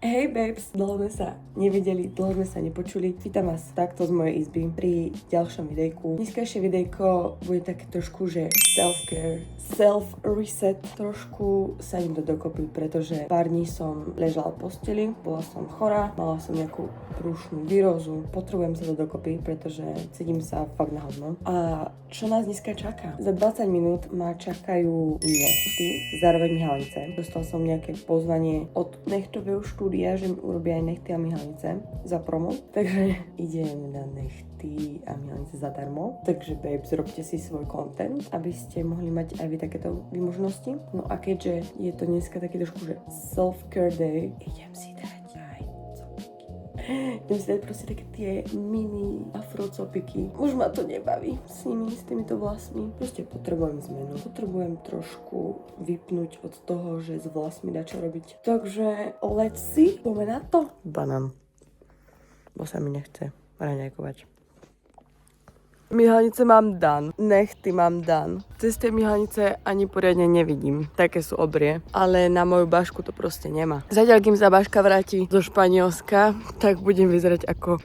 Hej babes, dlho sme sa nevideli, dlho sme sa nepočuli. Vítam vás takto z mojej izby pri ďalšom videjku. Dneskajšie videjko bude také trošku, že self-care, self-reset. Trošku sa im dokopy, pretože pár dní som ležala v posteli, bola som chorá, mala som nejakú prúšnú výrozu. Potrebujem sa dokopy, pretože cítim sa fakt na hovno. A čo nás dneska čaká? Za 20 minút ma čakajú nechty, zároveň myhalnice. Dostal som nejaké pozvanie od nechtového štúdia, že mi urobia aj nechty a myhalnice za promo. Takže idem na nechty a myhalnice zadarmo. Takže babes, robte si svoj content, aby ste mohli mať aj vy takéto výmožnosti. No a keďže je to dneska taký trošku, že self-care day, idem si dať proste také tie mini afrocopiky. Už ma to nebaví s nimi, s týmito vlasmi. Proste potrebujem zmenu. Potrebujem trošku vypnúť od toho, že s vlasmi dá čo robiť. Takže let's see. Poďme na to. Banán. Bo sa mi nechce raňajkovať. Myhalnice mám dan, nechty mám dan. Cez tie myhalnice ani poriadne nevidím, také sú obrie, ale na moju bašku to proste nemá. Zatiaľ, kým sa baška vráti do Španielska, tak budem vyzerať ako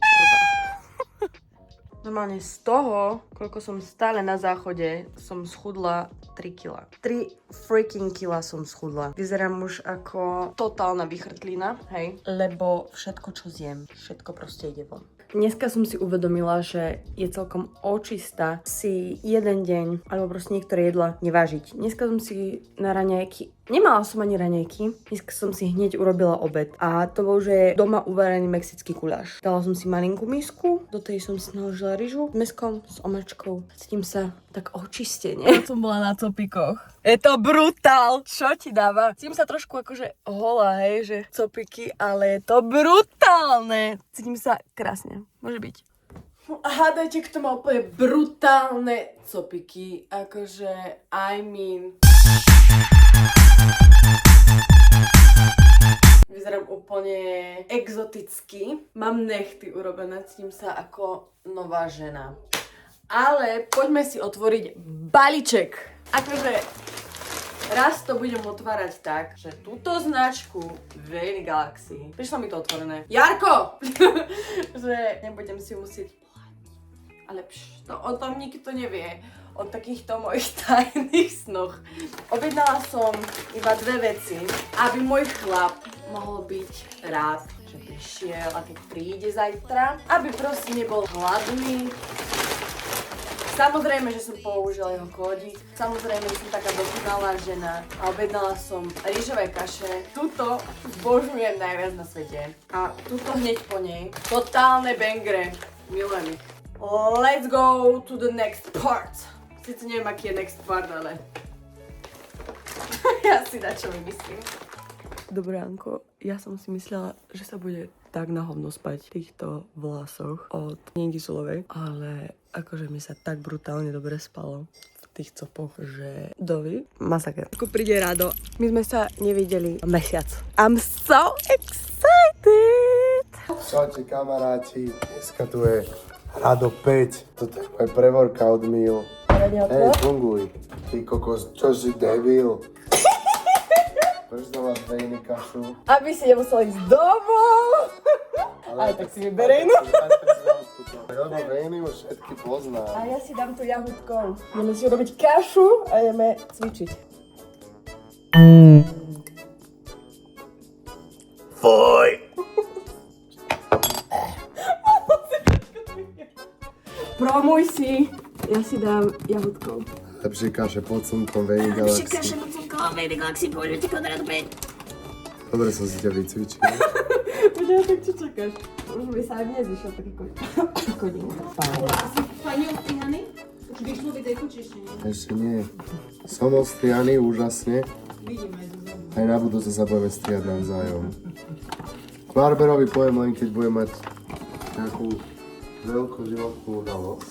Normálne z toho, koľko som stále na záchode, som schudla 3 kg. 3 freaking kila som schudla. Vyzerám už ako totálna vychrtlina, hej? Lebo všetko, čo zjem, všetko proste ide von. Dneska som si uvedomila, že je celkom očista si jeden deň, alebo proste niektoré jedla nevážiť. Dneska som si na raňajky, nemala som ani raňajky, dneska som si hneď urobila obed. A to bol, že doma uvarený mexický guláš. Dala som si malinkú misku, do tej som si naložila ryžu s mäskom, s omačkou. Cítim sa tak očistene. Ja som bola na copikoch. Je to brutál! Čo ti dáva? Cítim sa trošku akože holá, hej, že copiky, ale je to brutálne. Cítim sa krásne. Môže byť. A hádajte, kto má úplne brutálne copiky. Akože, I mean... Vyzerám úplne exoticky. Mám nechty urobené, cítim sa ako nová žena. Ale poďme si otvoriť balíček. Akože raz to budem otvárať tak, že túto značku Veiny Galaxy. Prišlo mi to otvorené. Jarko! Že nebudem si musieť platiť. Ale to o tom nikto nevie. O takýchto mojich tajných snoch. Objednala som iba 2 veci, aby môj chlap mohol byť rád, že prišiel a keď príde zajtra, aby proste nebol hladný. Samozrejme, že som použila jeho kódik. Samozrejme, že som taká dokonalá žena a objednala som rýžové kaše. Tuto zbožňujem najviac na svete. A tuto hneď po nej. Totálne bangre. Milujem ich. Let's go to the next part. Sice neviem, aký je next part, ale ja si dačo vymyslím. Dobré ránko, ja som si myslela, že sa bude tak na hovno spať v týchto vlasoch od Ningy Zulovej, ale akože mi sa tak brutálne dobre spalo v tých copoch, že dovi, masaker. Ako príde Rado, my sme sa nevideli mesiac. I'm so excited! Čaute kamaráti, dneska tu je Rado 5, toto je môj pre-workout meal. Hej, funguj, ty kokos, čo si debil? Prečo to máš vejny kašu? Aby si nemusel ísť domov! Ale tak si vyberej, no. Lebo vejny už všetky pozná. A ja si dám tu jahúdkou. Ideme si urobiť kašu a ideme cvičiť. Fuj! Promuj si. Ja si dám jahúdkou. Lepšie kaše pod slnkom Veiny Galaxy. Lepšie kaše pod slnkom Veiny Galaxy, poďme ti konrad opäť. Dobre som si ťa vycvičil. Počkaj, tak čo čakáš? Už by sa aj dnes vyšiel taký kodín. Pani ostrihaný? Už vyšlo videjko, či ešte nie? Ešte nie. Som ostrihaný úžasne. Vidím aj zo zobu. Aj na budúce sa budeme striať navzájom. Barberovi poviem len, keď budem mať nejakú veľkú životnú udalosť.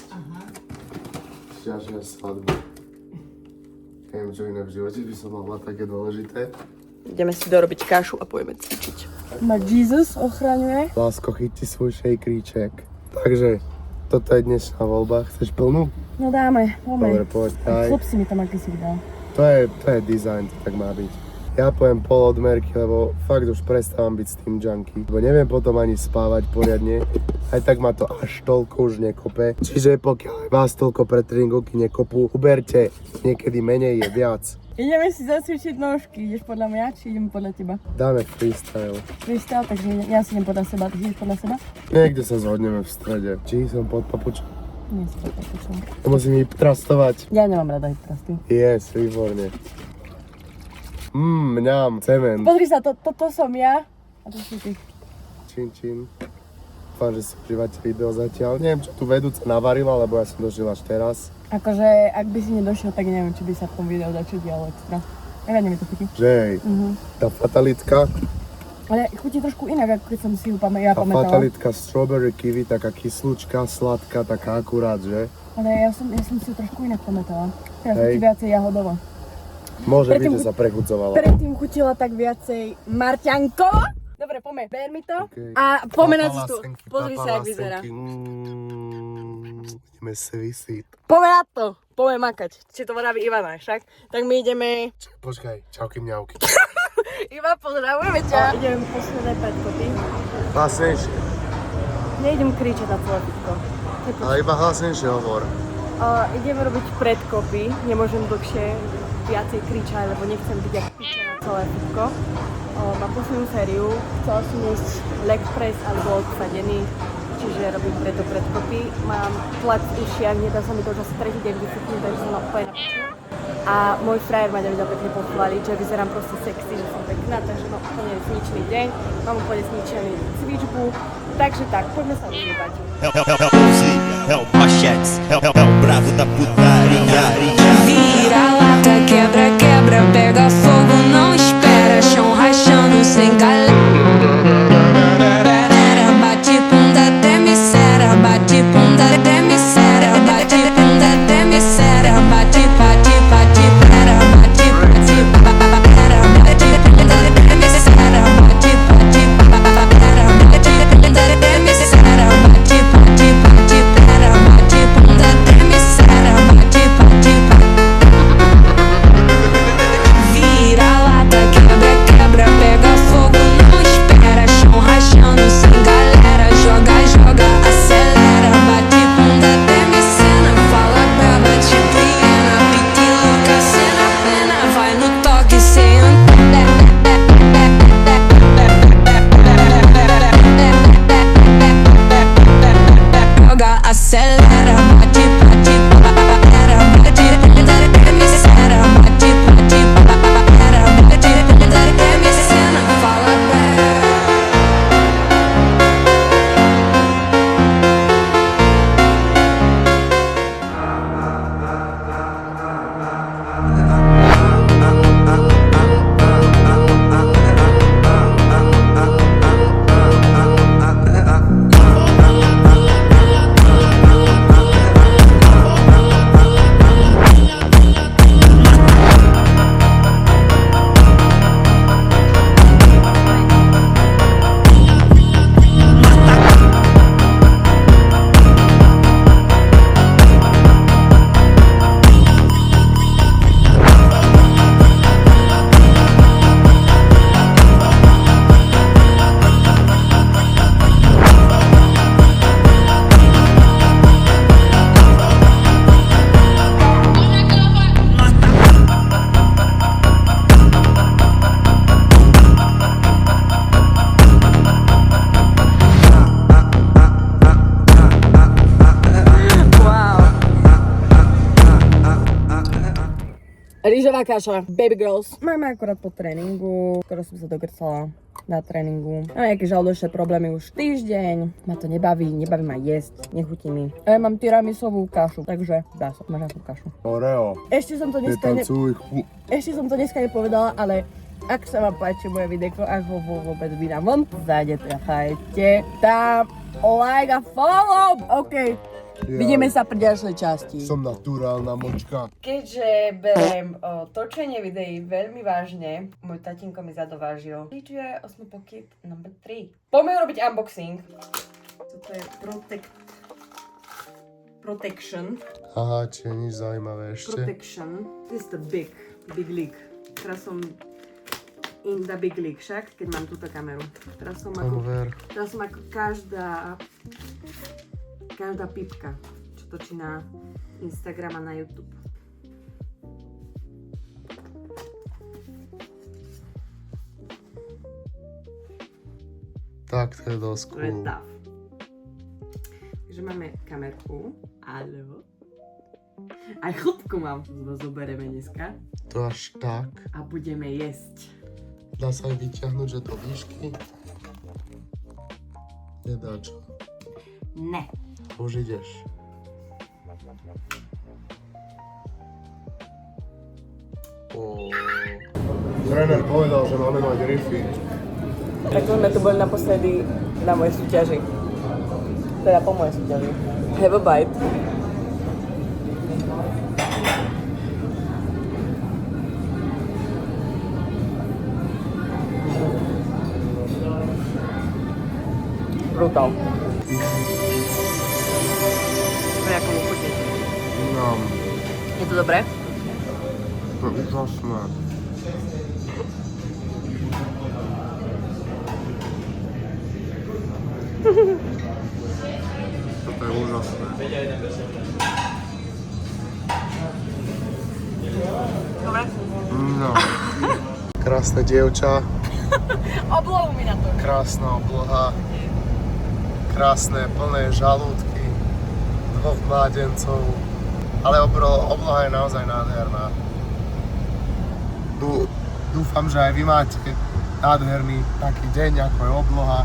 Čiže svadbu. Neviem, čo iné v živote by som mal mať také dôležité. Ideme si dorobiť kašu a pôjdeme cvičiť. Ma Jesus ochraňuje. Lásko, chyť si svoj šejkríček. Takže, toto je dnešná voľba. Chceš plnú? No dáme, Dobre, poď, daj. Chlop si mi tam aký si dal. To je dizajn, to tak má byť. Ja poviem polodmerky, lebo fakt už prestávam byť s tým junkie. Lebo neviem potom ani spávať poriadne. Aj tak ma to až toľko už nekope. Čiže pokiaľ vás toľko pre tréningovky nekopú, uberte, niekedy menej je viac. Ideme si zacvičiť nožky, ideš podľa mňa, či idem podľa teba? Dáme freestyle. Freestyle, takže ja si idem podľa seba, ty ideš podľa seba? Niekde sa zhodneme v strede. Či som pod papučom? Nie si pod papučom. To musím ich trastovať. Ja nemám rada hytrasty. Yes, výborne. Mňam, cement. Pozri sa, toto som ja a to si ty. Čin, čin. Dúfam, že si užívate video zatiaľ. Neviem, čo tu vedúca navarila, lebo ja som došiel až teraz. Akože, ak by si nedošiel, tak neviem, či by sa v tom videu dačo dialo extra. Reálne mi to chutí. Žej, tá fatalitka. Ale chutí trošku inak, ako keď som si ju ja Tá pamätala. fatalitka strawberry kiwi, taká kyslúčka, sladká, taká akurát, že? Ale ja som si ju trošku inak pamätala. Teraz Hej. chutí viacej jahodovo. Môže byť, Predtým že sa prechucovala. Predtým chutila tak viacej marťankovo. Dobre, poďme, ber mi to. Okay. A poďme na Papala cestu. senky, Pozri sa, papala jak vyzerá. senky. Ideme si vysít. Poďme na to. Poďme makať. Či to vraví Ivana, však? Tak my ideme... Počkaj, čauky mňauky. Iva, pozdravujeme ťa. Ideme posledné predkopy. Hlasnejšie. Neidem kričať na celé fitko. Ale iba hlasnejšie hovor. Ideme robiť predkopy. Nemôžem dlhšie viacej kričať, lebo nechcem byť jak piča na celé fitko. Mám poslednú sériu. Chcela som ísť leg press alebo odsadený. Čiže robím preto predkopy. Mám tlak v ušiach, nedá sa mi to už asi tretí deň vyfutnúť, takže som úplne na piču. A môj frajer ma nevedel pekne pochváliť, že vyzerám proste sexy, že som pekná, takže mám úplne zničený deň, mám úplne zničený cvičbu, takže tak, poďme sa užívať. É o Machetes, é o bravo da putaria. Vira lata, quebra, quebra, pega fogo, não espera, chão rachando sem galera. Bate bunda, treme cera, bate bunda, treme cera, bate bunda, treme cera, bate, bate, bate, pera, bate, bate, pera, bate bunda, treme cera, bate, bate, pera, bate bunda, treme cera, bate, bate, bate, pera, bate bunda, treme cera, bate, bate, vira lata, quebra, quebra, pega fogo, não espera, chão rachando sem galera, joga, joga, acelera, bate bunda, treme cena, fala braba, tipo hiena, pique louca, cena plena, vai no toque sem joga, acelera, bate, bate, pera, bate bunda, treme cera, bate, bate, pera, bate bunda, treme cena, fala braba. Rýžová kaša, baby girls. Máme akorát po tréningu, skoro som sa dogrcala na tréningu. Mám nejaké žalúdočné problémy už týždeň, ma to nebaví ma jesť, nechutí mi. A ja mám tiramisovú kašu, takže dá sa, máš nejakú kašu. Oreo. Ešte som to dneska nepovedala, ale ak sa vám páči moje videjko, ak ho vôbec vydám von, zajdete tam like a follow, OK. Vidíme sa pri ďalšej časti. Som naturálna močka. Keďže beriem točenie videí veľmi vážne, môj tatínko mi zadovážil. Čiže Osmo Pocket No. 3. Poďme robiť unboxing. Toto je Protection. Aha, čiže nič zaujímavé ešte. Protection. This is the big league. Teraz som in the big league, však, keď mám túto kameru. Teraz som ako každá pipka, čo točí na Instagram a na YouTube. Tak to je dosť To je cool. tough. Takže máme kamerku. Áno. Aj chlopku mám. Zoberieme dneska. To až tak. A budeme jesť. Dá sa aj vyťahnuť, že do výšky. Nedá čo. Ne. Už ideš. Tréner povedal, že máme mať riffy. Tak sme tu boli naposledy na mojej súťaži. Teda po mojej súťaži. Have a bite. Brutál. To je ako mu chutí. No, Je to dobré? to je úžasné. Toto je úžasné. Dobre? No. Krásne dievča, Oblohu mi na to. krásna obloha, krásne plné žalúdky, 2 mládencov, ale obloha je naozaj nádherná. Dúfam, že aj vy máte nádherný taký deň, ako je obloha.